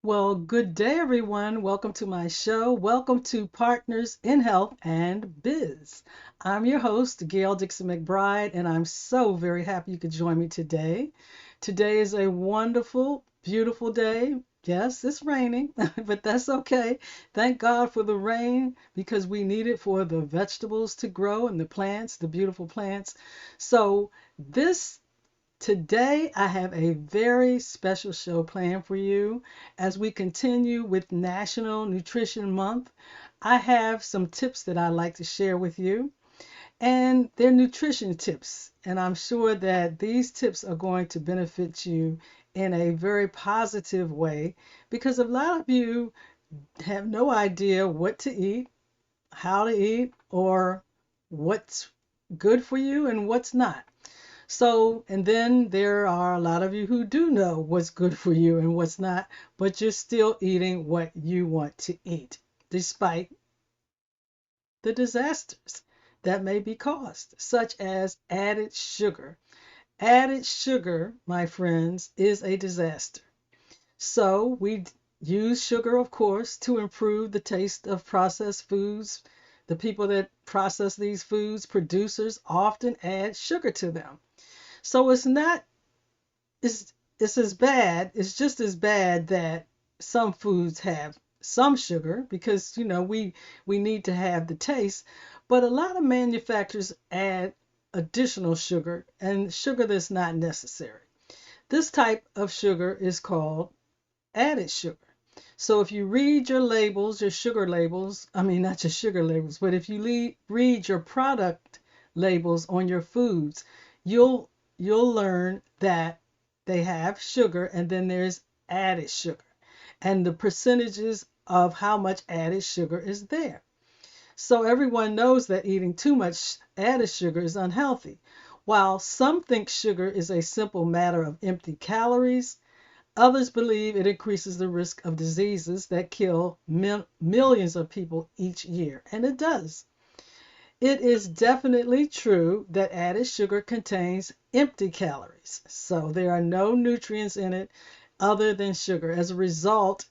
Well, good day, everyone. Welcome to my show. Welcome to Partners in Health and Biz. I'm your host, Gail Dixon McBride, and I'm so very happy you could join me today. Today is a wonderful, beautiful day. Yes, it's raining, but that's okay. Thank God for the rain because we need it for the vegetables to grow and the plants, the beautiful plants. So, this Today, I have a very special show planned for you as we continue with National Nutrition Month. I have some tips that I'd like to share with you, and they're nutrition tips. And I'm sure that these tips are going to benefit you in a very positive way because a lot of you have no idea what to eat, how to eat, or what's good for you and what's not. So, and then there are a lot of you who do know what's good for you and what's not, but you're still eating what you want to eat, despite the disasters that may be caused, such as added sugar. Added sugar, my friends, is a disaster. So, we use sugar, of course, to improve the taste of processed foods. The people that process these foods, producers, often add sugar to them. So it's it's as bad, it's just as bad that some foods have some sugar because we need to have the taste, but a lot of manufacturers add additional sugar and sugar that's not necessary. This type of sugar is called added sugar. So if you read your labels, your sugar labels, I mean not your sugar labels, but if you read your product labels on your foods, you'll you'll learn that they have sugar and then there's added sugar and the percentages of how much added sugar is there. So everyone knows that eating too much added sugar is unhealthy. While some think sugar is a simple matter of empty calories, others believe it increases the risk of diseases that kill millions of people each year, and it does. It is definitely true that added sugar contains empty calories, so there are no nutrients in it other than sugar. As a result,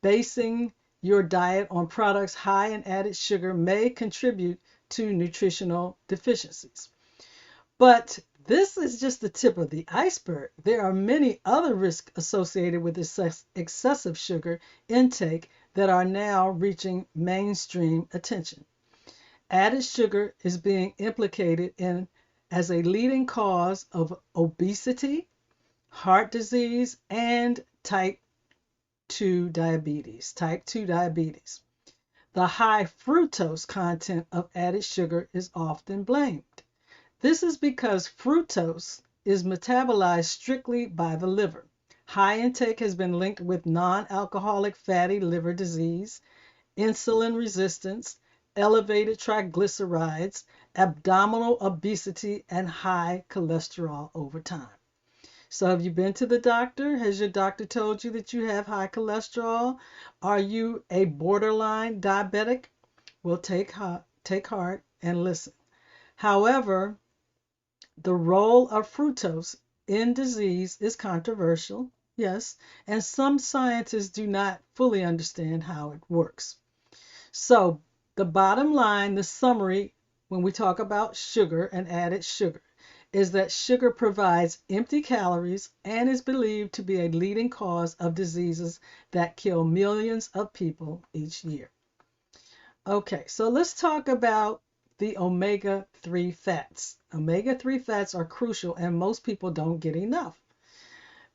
basing your diet on products high in added sugar may contribute to nutritional deficiencies. But this is just the tip of the iceberg. There are many other risks associated with excessive sugar intake that are now reaching mainstream attention. Added sugar is being implicated in as a leading cause of obesity, heart disease, and type 2 diabetes. Type 2 diabetes. The high fructose content of added sugar is often blamed. This is because fructose is metabolized strictly by the liver. High intake has been linked with non-alcoholic fatty liver disease, insulin resistance, elevated triglycerides, abdominal obesity, and high cholesterol over time. So, have you been to the doctor? Has your doctor told you that you have high cholesterol? Are you a borderline diabetic? Well, take heart and listen. However, the role of fructose in disease is controversial, yes, and some scientists do not fully understand how it works. So, the bottom line, the summary, when we talk about sugar and added sugar, is that sugar provides empty calories and is believed to be a leading cause of diseases that kill millions of people each year. Okay, so let's talk about the omega-3 fats. Omega-3 fats are crucial and most people don't get enough.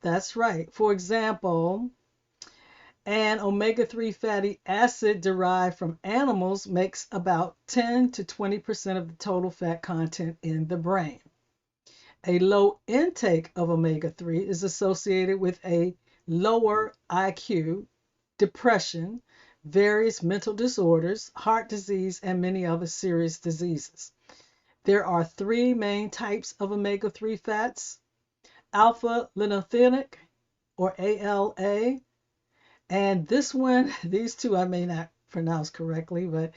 That's right. For example, an omega-3 fatty acid derived from animals makes about 10 to 20% of the total fat content in the brain. A low intake of omega-3 is associated with a lower IQ, depression, various mental disorders, heart disease, and many other serious diseases. There are three main types of omega-3 fats: alpha linolenic, or ALA, and this one, these two I may not pronounce correctly, but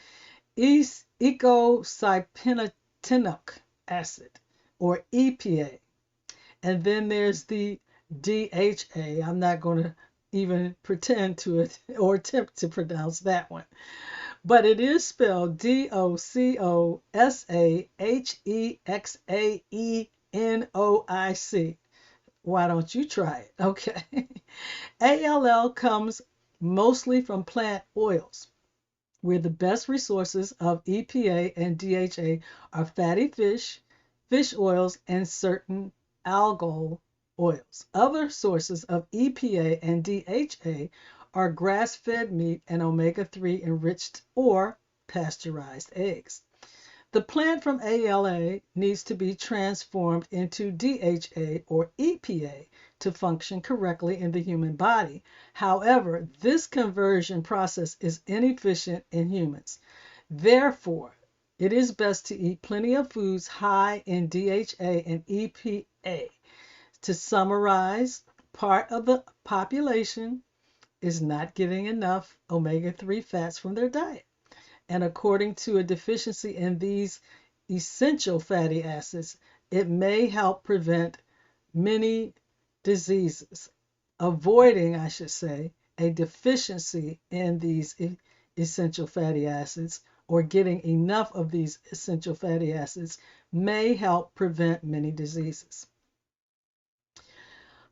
eicosapentaenoic acid, or EPA. And then there's the DHA. I'm not going to even pretend to or attempt to pronounce that one. But it is spelled DOCOSAHEXAENOIC. Why don't you try it? Okay. ALL comes mostly from plant oils, where the best resources of EPA and DHA are fatty fish, fish oils, and certain algal oils. Other sources of EPA and DHA are grass-fed meat and omega-3 enriched or pasteurized eggs. The plant from ALA needs to be transformed into DHA or EPA to function correctly in the human body. However, this conversion process is inefficient in humans. Therefore, it is best to eat plenty of foods high in DHA and EPA. To summarize, part of the population is not getting enough omega-3 fats from their diet. And according to a deficiency in these essential fatty acids, it may help prevent many diseases. Avoiding, I should say, a deficiency in these essential fatty acids or getting enough of these essential fatty acids may help prevent many diseases.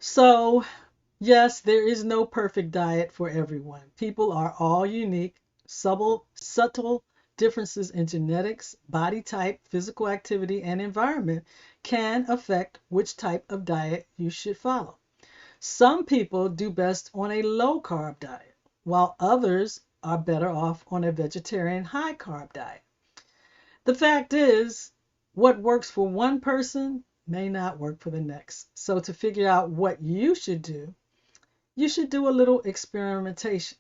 So, yes, there is no perfect diet for everyone. People are all unique. Subtle differences in genetics, body type, physical activity, and environment can affect which type of diet you should follow. Some people do best on a low carb diet, while others are better off on a vegetarian high carb diet. The fact is, what works for one person may not work for the next. So, to figure out what you should do a little experimentation.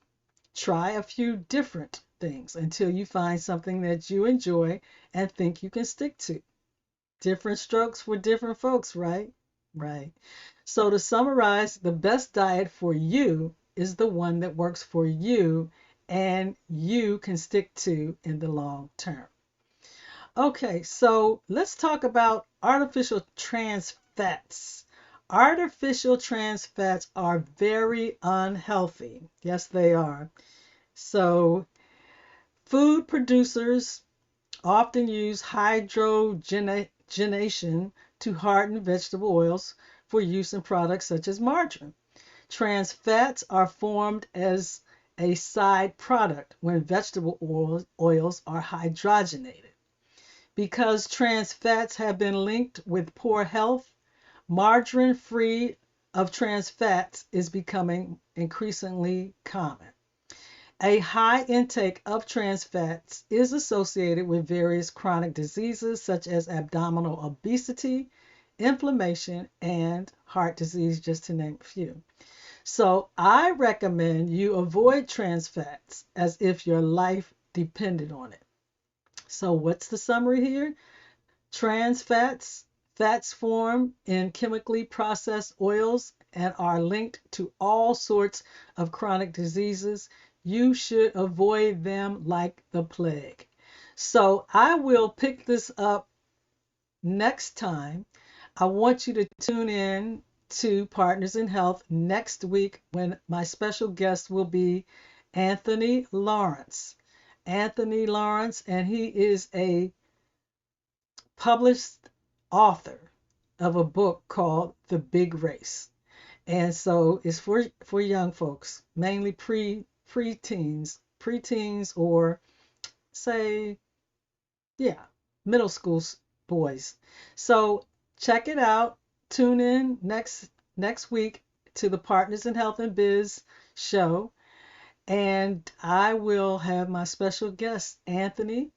Try a few different things until you find something that you enjoy and think you can stick to. Different strokes for different folks, right? Right. So to summarize, the best diet for you is the one that works for you and you can stick to in the long term. Okay, so let's talk about artificial trans fats. Artificial trans fats are very unhealthy. Yes, they are. So, food producers often use hydrogenation to harden vegetable oils for use in products such as margarine. Trans fats are formed as a side product when vegetable oils are hydrogenated. Because trans fats have been linked with poor health, margarine free of trans fats is becoming increasingly common. A high intake of trans fats is associated with various chronic diseases such as abdominal obesity, inflammation, and heart disease, just to name a few. So I recommend you avoid trans fats as if your life depended on it. So what's the summary here? Trans fats form in chemically processed oils and are linked to all sorts of chronic diseases. You should avoid them like the plague. So I will pick this up next time. I want you to tune in to Partners in Health next week when my special guest will be Anthony Lawrence. Anthony Lawrence, and he is a published author of a book called The Big Race. And so it's for young folks, mainly preteens or say, yeah, middle school boys. So check it out. Tune in next week to the Partners in Health and Biz show. And I will have my special guest, Anthony.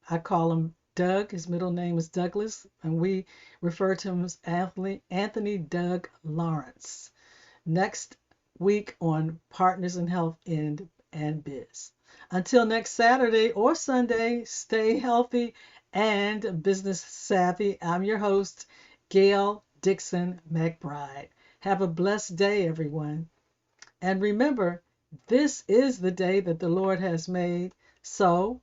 I call him Doug. His middle name is Douglas, and we refer to him as Anthony Doug Lawrence. Next week on Partners in Health and Biz. Until next Saturday or Sunday, stay healthy and business savvy. I'm your host, Gail Dixon McBride. Have a blessed day, everyone. And remember, this is the day that the Lord has made. So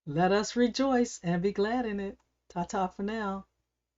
let us rejoice and be glad in it. Ta-ta for now.